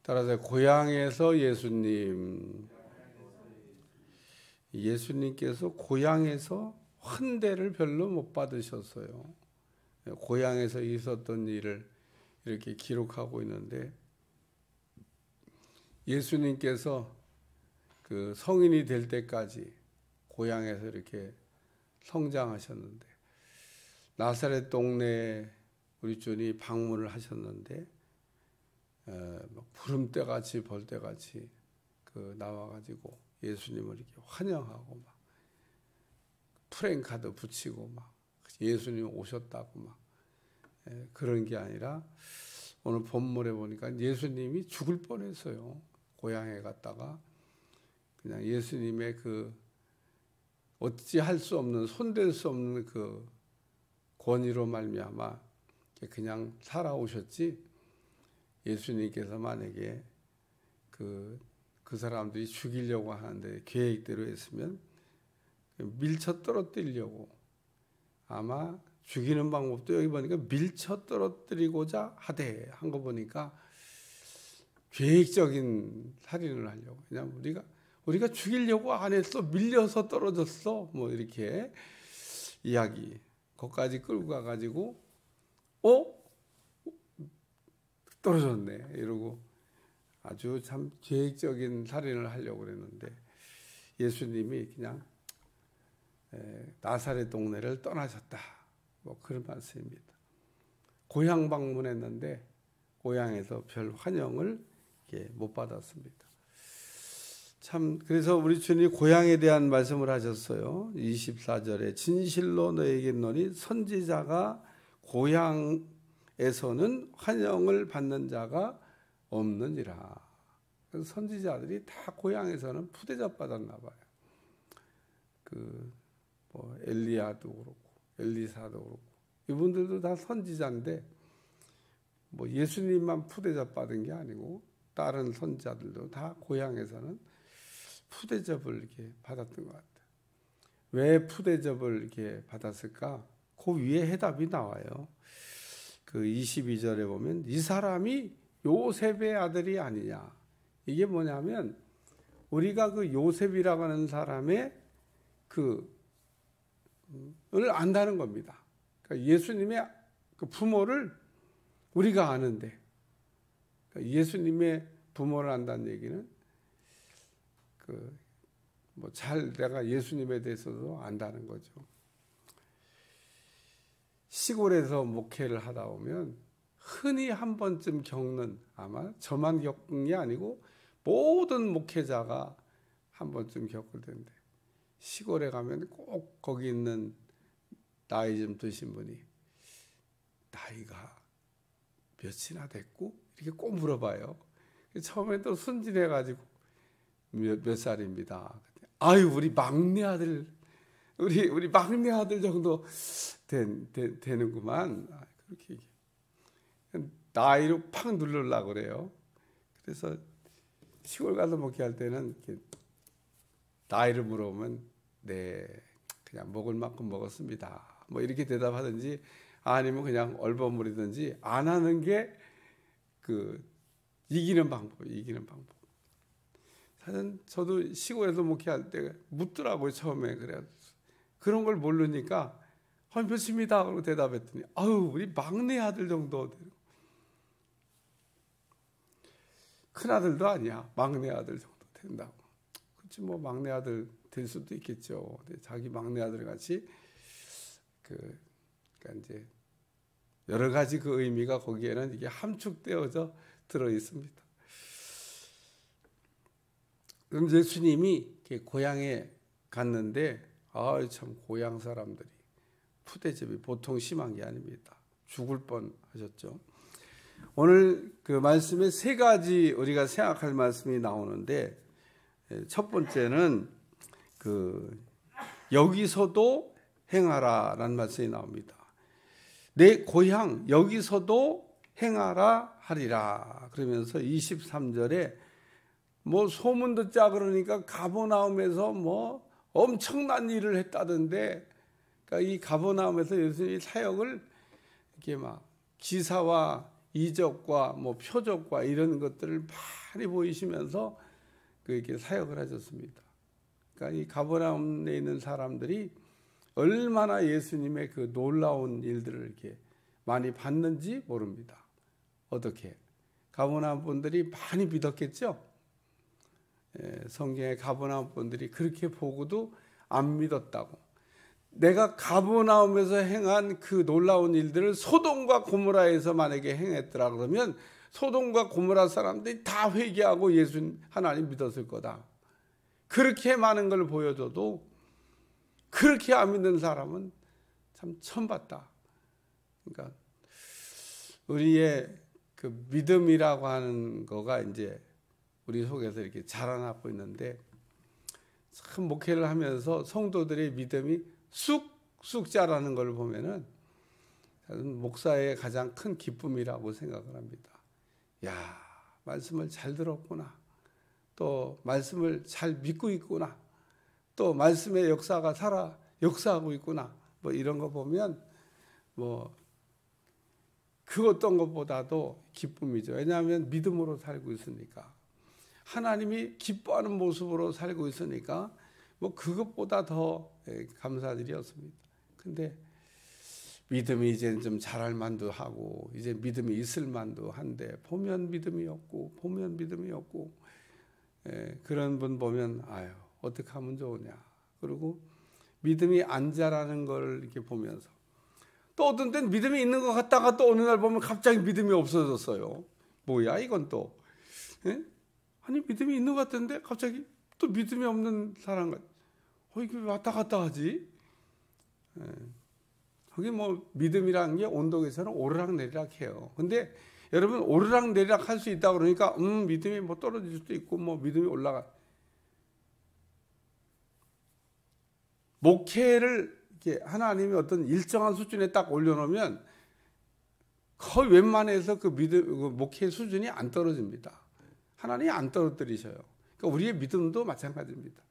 따라서 고향에서 예수님께서 고향에서 환대를 별로 못 받으셨어요. 고향에서 있었던 일을 이렇게 기록하고 있는데, 예수님께서 그 성인이 될 때까지 고향에서 이렇게 성장하셨는데, 나사렛 동네에 우리 주님이 방문을 하셨는데, 구름대같이 벌떼같이 나와가지고 예수님을 이렇게 환영하고 막 프랭카드 붙이고 막 예수님 오셨다고 막 그런 게 아니라, 오늘 본문에 보니까 예수님이 죽을 뻔했어요. 고향에 갔다가 그냥 예수님의 그 어찌할 수 없는, 손댈 수 없는 그 권위로 말미암아 그냥 살아오셨지, 예수님께서 만약에 그 사람들이 죽이려고 하는데 계획대로 했으면 밀쳐 떨어뜨리려고, 아마 죽이는 방법도 여기 보니까 밀쳐 떨어뜨리고자 하되 한 거 보니까 계획적인 살인을 하려고, 그냥 우리가 죽이려고 안 했어, 밀려서 떨어졌어, 뭐 이렇게 이야기, 거기까지 끌고 가가지고 떨어졌네 이러고 아주 참 계획적인 살인을 하려고 그랬는데, 예수님이 그냥 나사렛 동네를 떠나셨다, 뭐 그런 말씀입니다. 고향 방문했는데 고향에서 별 환영을 못 받았습니다. 참, 그래서 우리 주님이 고향에 대한 말씀을 하셨어요. 24절에 진실로 너에게 이르노니 선지자가 고향에서는 환영을 받는 자가 없느니라. 그래서 선지자들이 다 고향에서는 푸대접 받았나 봐요. 엘리야도 그렇고 엘리사도 그렇고 이분들도 다 선지자인데, 뭐 예수님만 푸대접 받은 게 아니고 다른 선지자들도 다 고향에서는 푸대접을 이렇게 받았던 것 같아요. 왜 푸대접을 이렇게 받았을까? 그 위에 해답이 나와요. 그 22절에 보면 이 사람이 요셉의 아들이 아니냐. 이게 뭐냐면, 우리가 그 요셉이라고 하는 사람의 을 안다는 겁니다. 그러니까 예수님의 그 부모를 우리가 아는데, 그러니까 예수님의 부모를 안다는 얘기는 내가 예수님에 대해서도 안다는 거죠. 시골에서 목회를 하다 보면 흔히 한 번쯤 겪는, 아마 저만 겪은 게 아니고 모든 목회자가 한 번쯤 겪을 텐데, 시골에 가면 꼭 거기 있는 나이 좀 드신 분이 나이가 몇이나 됐고 이렇게 꼭 물어봐요. 처음에 또 순진해가지고 몇 살입니다. 아유, 우리 막내 아들, 우리 막내 아들 정도 되는구만. 그렇게 나이로 팍 누르려고 그래요. 그래서 시골 가서 목회할 때는 이렇게 나이를 물어보면 네, 그냥 먹을 만큼 먹었습니다, 뭐 이렇게 대답하든지, 아니면 그냥 얼버무리든지 안 하는 게 이기는 방법. 사실 저도 시골에서 목회할 때 묻더라고요, 처음에. 그래 그런 걸 모르니까 몇입니다 그러고 대답했더니, 아유, 우리 막내 아들 정도 되고. 큰 아들도 아니야, 막내 아들 정도 된다고. 그렇지, 뭐 막내 아들 될 수도 있겠죠. 자기 막내 아들 같이 그러니까 이제 여러 가지 그 의미가 거기에는 이게 함축되어져 들어 있습니다. 그럼 예수님이 고향에 갔는데, 참 고향 사람들이 푸대접이 보통 심한 게 아닙니다. 죽을 뻔 하셨죠. 오늘 그 말씀에 세 가지 우리가 생각할 말씀이 나오는데, 첫 번째는 여기서도 행하라라는 말씀이 나옵니다. 내 고향 여기서도 행하라 하리라. 그러면서 23절에 뭐 소문 듣자 그러니까 가버나움에서 뭐 엄청난 일을 했다던데, 그러니까 이 가버나움에서 예수님이 사역을 이렇게 막 기사와 이적과 뭐 표적과 이런 것들을 많이 보이시면서 이렇게 사역을 하셨습니다. 그러니까 이 가버나움에 있는 사람들이 얼마나 예수님의 그 놀라운 일들을 이렇게 많이 봤는지 모릅니다. 어떻게? 가버나움 분들이 많이 믿었겠죠? 성경에 가버나움 분들이 그렇게 보고도 안 믿었다고. 내가 가버나움에서 행한 그 놀라운 일들을 소돔과 고모라에서 만약에 행했더라 그러면 소돔과 고모라 사람들이 다 회개하고 예수 하나님 믿었을 거다. 그렇게 많은 걸 보여줘도 그렇게 안 믿는 사람은 참 처음 봤다. 그러니까 우리의 그 믿음이라고 하는 거가 이제 우리 속에서 이렇게 자라나고 있는데, 참 목회를 하면서 성도들의 믿음이 쑥쑥 자라는 걸 보면은 저는 목사의 가장 큰 기쁨이라고 생각을 합니다. 야, 말씀을 잘 들었구나. 또 말씀을 잘 믿고 있구나. 또 말씀의 역사가 역사하고 있구나. 뭐 이런 거 보면 뭐 그 어떤 것보다도 기쁨이죠. 왜냐하면 믿음으로 살고 있으니까. 하나님이 기뻐하는 모습으로 살고 있으니까 뭐 그것보다 더 감사드렸습니다. 근데 믿음이 이제 좀 자랄 만도 하고 이제 믿음이 있을 만도 한데 보면 믿음이 없고 그런 분 보면 아유 어떻게 하면 좋으냐. 그리고 믿음이 안 자라는 걸 이렇게 보면서 또 어떤 때는 믿음이 있는 것 같다가 또 어느 날 보면 갑자기 믿음이 없어졌어요. 뭐야 이건 또. 아니 믿음이 있는 것 같은데 갑자기 또 믿음이 없는 사람 같아. 이게 왔다 갔다 하지? 거기 뭐 믿음이라는 게 온도계에서는 오르락내리락 해요. 근데 여러분 오르락내리락 할 수 있다 그러니까 믿음이 뭐 떨어질 수도 있고 뭐 믿음이 올라가. 목회를 이렇게 하나님이 어떤 일정한 수준에 딱 올려놓으면 거의 웬만해서 그 목회 수준이 안 떨어집니다. 하나님이 안 떨어뜨리셔요. 그러니까 우리의 믿음도 마찬가지입니다.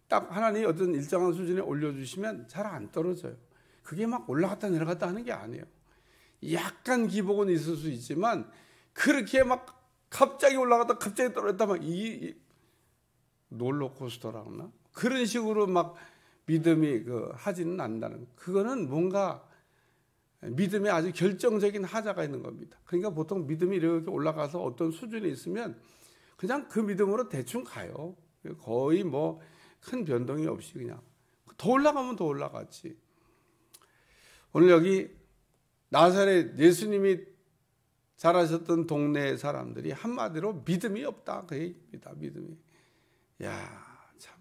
딱 하나님이 어떤 일정한 수준에 올려주시면 잘 안 떨어져요. 그게 막 올라갔다 내려갔다 하는 게 아니에요. 약간 기복은 있을 수 있지만 그렇게 막 갑자기 올라갔다 갑자기 떨어졌다 막 롤러코스터라고 하나? 그런 식으로 막 믿음이 하지는 않는다는. 그거는 뭔가 믿음에 아주 결정적인 하자가 있는 겁니다. 그러니까 보통 믿음이 이렇게 올라가서 어떤 수준에 있으면 그냥 그 믿음으로 대충 가요. 거의 뭐 큰 변동이 없이 그냥 더 올라가면 더 올라갔지. 오늘 여기 나사렛 예수님이 자라셨던 동네 사람들이 한마디로 믿음이 없다 그 얘기입니다. 믿음이. 야, 참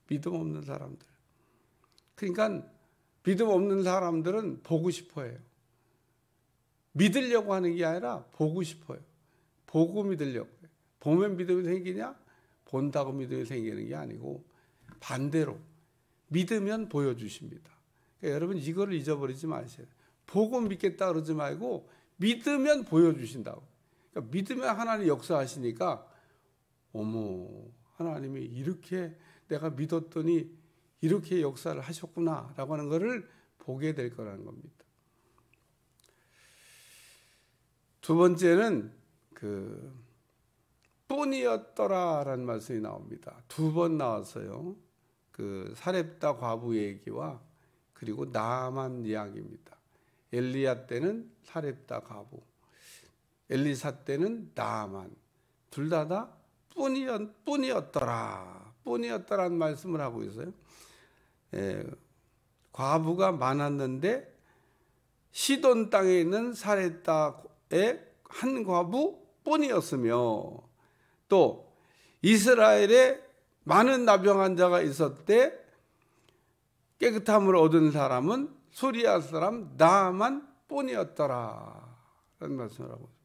믿음 없는 사람들. 그러니까 믿음 없는 사람들은 보고 싶어해요. 믿으려고 하는 게 아니라 보고 싶어요. 보고 믿으려고 해요. 보면 믿음이 생기냐? 본다고 믿음이 생기는 게 아니고 반대로 믿으면 보여주십니다. 그러니까 여러분 이거를 잊어버리지 마세요. 보고 믿겠다 그러지 말고 믿으면 보여주신다고. 그러니까 믿으면 하나님 역사하시니까 어머 하나님이 이렇게 내가 믿었더니 이렇게 역사를 하셨구나 라고 하는 것을 보게 될 거라는 겁니다. 두 번째는 뿐이었더라라는 말씀이 나옵니다. 두 번 나왔어요. 사렙다 과부 얘기와 그리고 나만 이야기입니다. 엘리야 때는 사렙다 과부, 엘리사 때는 나만. 둘 다 뿐이었더라는 말씀을 하고 있어요. 과부가 많았는데 시돈 땅에 있는 사렙다의 한 과부뿐이었으며 또 이스라엘에 많은 나병한 자가 있었대 깨끗함을 얻은 사람은 소리아 사람 나만 뿐이었더라 라는 말씀을 하고 있어요.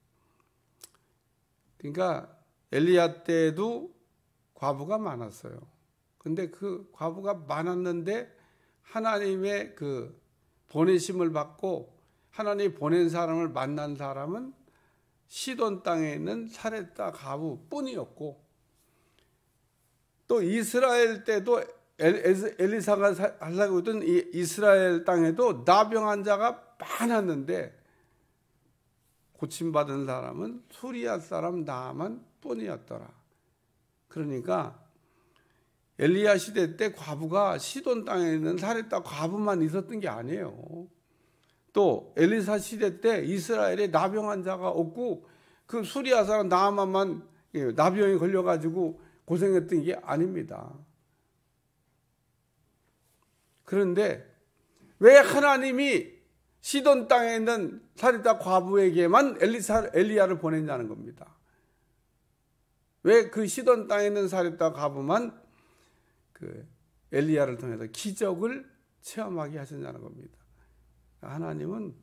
그러니까 엘리야 때도 과부가 많았어요. 근데 그 과부가 많았는데 하나님의 보내심을 받고 하나님이 보낸 사람을 만난 사람은 시돈 땅에 있는 사렙다 과부뿐이었고 또 이스라엘 때도 엘리사가 살고 있던 이스라엘 땅에도 나병 환자가 많았는데 고침받은 사람은 수리아 사람 나아만 뿐이었더라. 그러니까 엘리야 시대 때 과부가 시돈 땅에 있는 사렙다 과부만 있었던 게 아니에요. 또 엘리사 시대 때 이스라엘에 나병 자가 없고 그 수리아 사람 나아만만 나병이 걸려가지고 고생했던 게 아닙니다. 그런데 왜 하나님이 시돈 땅에 있는 사렙다 과부에게만 엘리야를 보냈냐는 겁니다. 왜 그 시돈 땅에 있는 사렙다 과부만 그 엘리야를 통해서 기적을 체험하게 하셨냐는 겁니다. 하나님은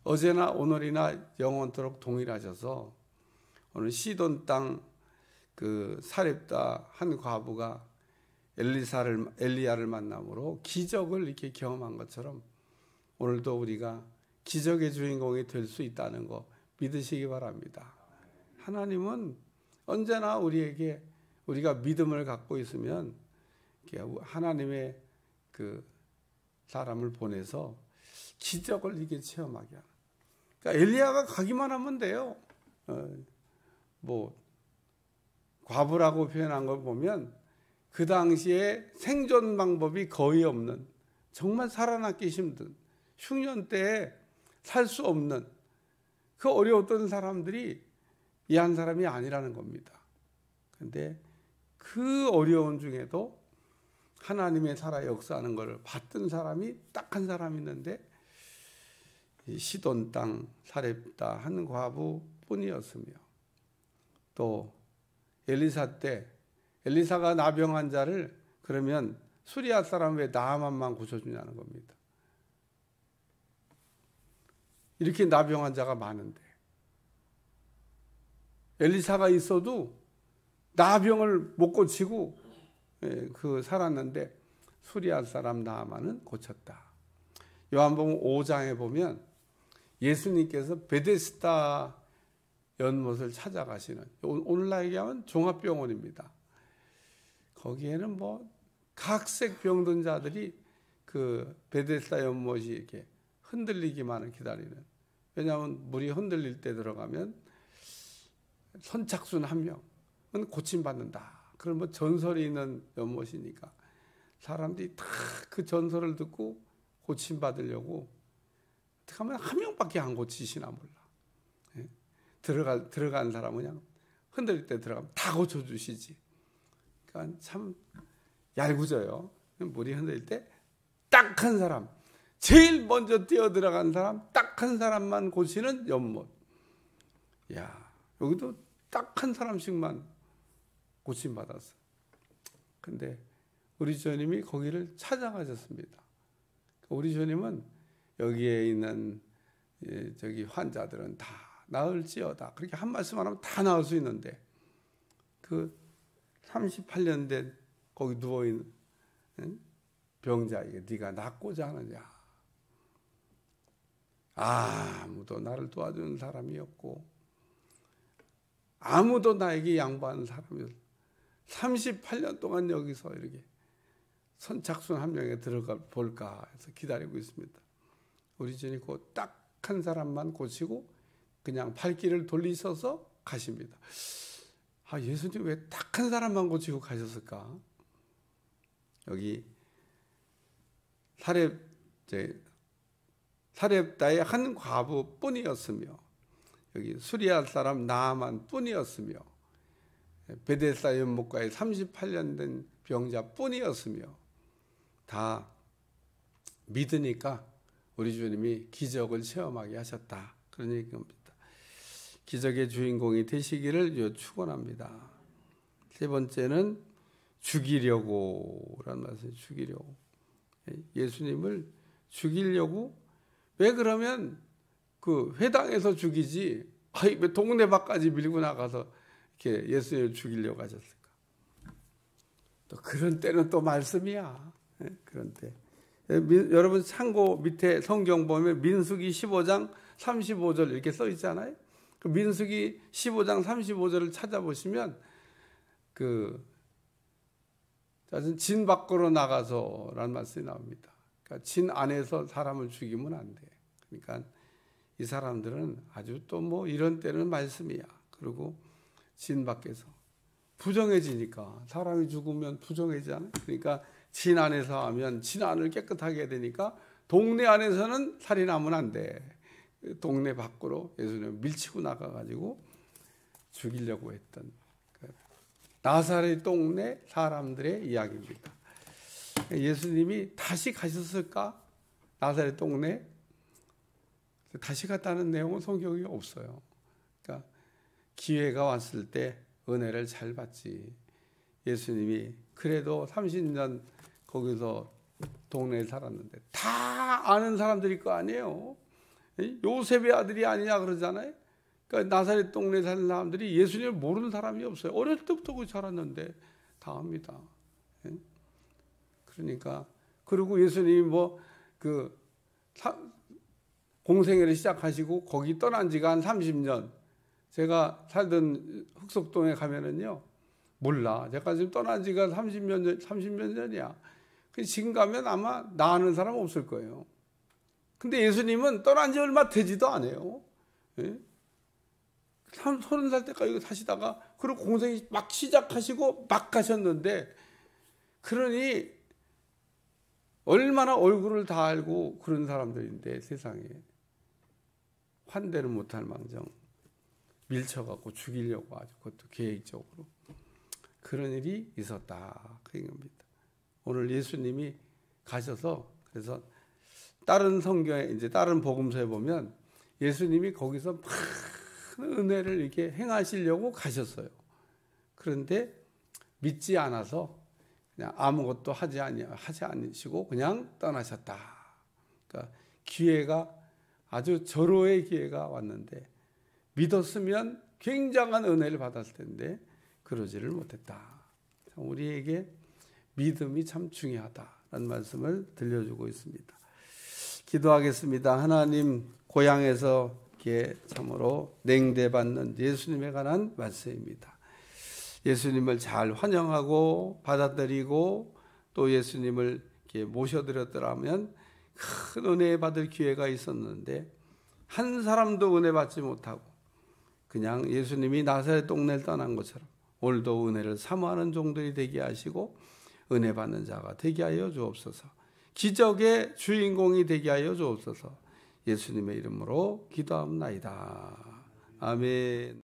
어제나 오늘이나 영원토록 동일하셔서 오늘 시돈 땅 그 사렙다 한 과부가 엘리야를 만남으로 기적을 이렇게 경험한 것처럼 오늘도 우리가 기적의 주인공이 될 수 있다는 거 믿으시기 바랍니다. 하나님은 언제나 우리에게 우리가 믿음을 갖고 있으면 하나님의 그 사람을 보내서 기적을 이게 체험하게 하는. 그러니까 엘리야가 가기만 하면 돼요. 뭐 과부라고 표현한 걸 보면 그 당시에 생존 방법이 거의 없는, 정말 살아남기 힘든, 흉년 때에 살 수 없는 그 어려웠던 사람들이 이 한 사람이 아니라는 겁니다. 그런데 그 어려운 중에도 하나님의 살아 역사하는 것을 봤던 사람이 딱 한 사람이 있는데 시돈 땅 사렙다 한 과부뿐이었으며, 또 엘리사 때 엘리사가 나병 자를 그러면 수리아 사람 왜 나아만만 고쳐주냐는 겁니다. 이렇게 나병 자가 많은데 엘리사가 있어도 나병을 못 고치고 그 살았는데 수리아 사람 나아만은 고쳤다. 요한복음 5장에 보면 예수님께서 베데스다 연못을 찾아가시는, 오늘날 얘기하면 종합병원입니다. 거기에는 뭐 각색 병든 자들이 그 베데스다 연못이 이렇게 흔들리기만을 기다리는, 왜냐하면 물이 흔들릴 때 들어가면 선착순 한 명은 고침받는다. 그런 뭐 전설이 있는 연못이니까 사람들이 다 그 전설을 듣고 고침받으려고 어떻게 하면 한 명밖에 안 고치시나 몰라. 들어간 사람은 그냥 흔들릴 때 들어가면 다 고쳐주시지. 그러니까 참 얄궂어요. 물이 흔들릴 때 딱 한 사람, 제일 먼저 뛰어 들어간 사람, 딱 한 사람만 고치는 연못. 야, 여기도 딱 한 사람씩만 고침받았어. 근데 우리 주님이 거기를 찾아가셨습니다. 우리 주님은 여기에 있는 저기 환자들은 다 나을지어다, 그렇게 한 말씀 하면 다 나을 수 있는데 그 38년 된 거기 누워있는 병자에게 네가 낫고자 하느냐. 아무도 나를 도와주는 사람이 없고 아무도 나에게 양보하는 사람이 없어. 38년 동안 여기서 이렇게 선착순 한 명에 들어가 볼까 해서 기다리고 있습니다. 우리 주님 그 딱 한 사람만 고치고 그냥 발길을 돌리셔서 가십니다. 예수님 왜 딱 한 사람만 고치고 가셨을까? 여기 사렙다의 한 과부뿐이었으며, 여기 수리아 사람 나아만 뿐이었으며, 베데스다 연못가에 38년 된 병자뿐이었으며, 다 믿으니까 우리 주님이 기적을 체험하게 하셨다. 그런 얘기입니다. 기적의 주인공이 되시기를 축원합니다. 세 번째는 죽이려고라는 말씀, 죽이려고. 예수님을 죽이려고. 왜 그러면 그 회당에서 죽이지 왜 동네 밖까지 밀고 나가서 이렇게 예수님을 죽이려고 하셨을까? 또 그런 때는 또 말씀이야. 그런 때. 여러분 참고 밑에 성경 보면 민수기 15장 35절 이렇게 써 있잖아요. 그 민수기 15장 35절을 찾아보시면 진 밖으로 나가서라는 말씀이 나옵니다. 그러니까 진 안에서 사람을 죽이면 안 돼. 그러니까 이 사람들은 아주 또 뭐 이런 때는 말씀이야. 그리고 진 밖에서 부정해지니까, 사람이 죽으면 부정해지잖아요. 그러니까 진 안에서 하면 진 안을 깨끗하게 해야 되니까 동네 안에서는 살인하면 안 돼. 동네 밖으로 예수님을 밀치고 나가가지고 죽이려고 했던 나사렛 동네 사람들의 이야기입니다. 예수님이 다시 가셨을까? 나사렛 동네 다시 갔다는 내용은 성경이 없어요. 그러니까 기회가 왔을 때 은혜를 잘 받지. 예수님이 그래도 30년 거기서 동네에 살았는데 다 아는 사람들일 거 아니에요. 요셉의 아들이 아니냐 그러잖아요. 그러니까 나사렛 동네에 사는 사람들이 예수님을 모르는 사람이 없어요. 어렸을 때부터 거기 살았는데 다 압니다. 그러니까 그리고 예수님이 뭐 그 공생애를 시작하시고 거기 떠난 지가 한 30년. 제가 살던 흑석동에 가면은요, 몰라. 제가 지금 떠난 지가 30몇 년이야. 지금 가면 아마 나 아는 사람 없을 거예요. 근데 예수님은 떠난 지 얼마 되지도 않아요. 예? 30살 때까지 사시다가, 그리고 공생이 막 시작하시고 막 가셨는데, 그러니 얼마나 얼굴을 다 알고 그런 사람들인데 세상에 환대를 못할 망정 밀쳐갖고 죽이려고 아주 그것도 계획적으로 그런 일이 있었다 그 얘기입니다. 오늘 예수님이 가셔서 그래서 다른 성경에 이제 다른 복음서에 보면 예수님이 거기서 많은 은혜를 이렇게 행하시려고 가셨어요. 그런데 믿지 않아서 그냥 아무것도 하지 않으시고 그냥 떠나셨다. 그러니까 기회가 아주 절호의 기회가 왔는데 믿었으면 굉장한 은혜를 받았을 텐데 그러지를 못했다. 우리에게 믿음이 참 중요하다라는 말씀을 들려주고 있습니다. 기도하겠습니다. 하나님, 고향에서 참으로 냉대받는 예수님에 관한 말씀입니다. 예수님을 잘 환영하고 받아들이고 또 예수님을 이렇게 모셔드렸더라면 큰 은혜 받을 기회가 있었는데 한 사람도 은혜 받지 못하고 그냥 예수님이 나사렛 동네를 떠난 것처럼 오늘도 은혜를 사모하는 종들이 되게 하시고 은혜 받는 자가 되게 하여 주옵소서. 기적의 주인공이 되게 하여 주옵소서. 예수님의 이름으로 기도합니다. 아멘.